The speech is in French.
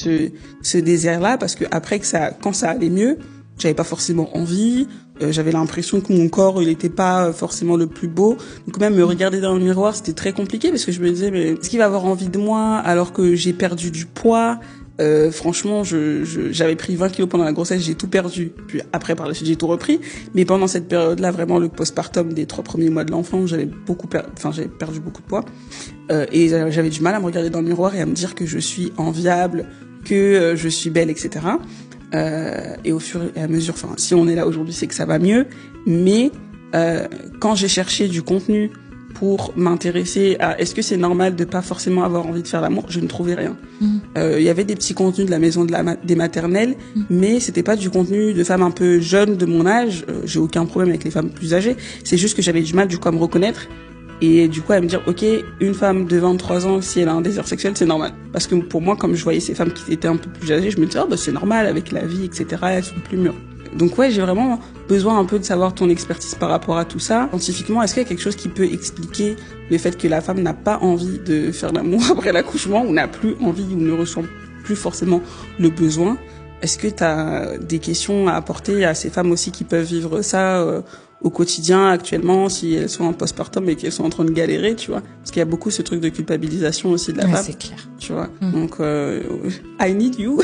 ce désir-là, parce que après quand ça allait mieux, j'avais pas forcément envie, j'avais l'impression que mon corps, il était pas forcément le plus beau. Donc même me regarder dans le miroir, c'était très compliqué parce que je me disais, mais est-ce qu'il va avoir envie de moi alors que j'ai perdu du poids? Franchement, j'avais pris 20 kilos pendant la grossesse, j'ai tout perdu. Puis après, par la suite, j'ai tout repris. Mais pendant cette période-là, vraiment, le postpartum des 3 premiers mois de l'enfant, j'avais perdu beaucoup de poids. Et j'avais du mal à me regarder dans le miroir et à me dire que je suis enviable, que je suis belle, etc. Et au fur et à mesure, enfin, si on est là aujourd'hui, c'est que ça va mieux. Mais quand j'ai cherché du contenu pour m'intéresser à est-ce que c'est normal de pas forcément avoir envie de faire l'amour, je ne trouvais rien. Il y avait des petits contenus de la maison des maternelles, mais c'était pas du contenu de femmes un peu jeunes de mon âge. J'ai aucun problème avec les femmes plus âgées. C'est juste que j'avais du mal du coup à me reconnaître et du coup à me dire ok, une femme de 23 ans si elle a un désir sexuel c'est normal. Parce que pour moi, comme je voyais ces femmes qui étaient un peu plus âgées, je me disais c'est normal avec la vie, etc. Elles sont plus mûres. Donc ouais, j'ai vraiment besoin un peu de savoir ton expertise par rapport à tout ça. Scientifiquement, est-ce qu'il y a quelque chose qui peut expliquer le fait que la femme n'a pas envie de faire l'amour après l'accouchement, ou n'a plus envie, ou ne ressent plus forcément le besoin? Est-ce que tu as des questions à apporter à ces femmes aussi qui peuvent vivre ça au quotidien actuellement, si elles sont en postpartum et qu'elles sont en train de galérer, tu vois? Parce qu'il y a beaucoup ce truc de culpabilisation aussi de la femme. C'est clair. Tu vois? Donc, I need you.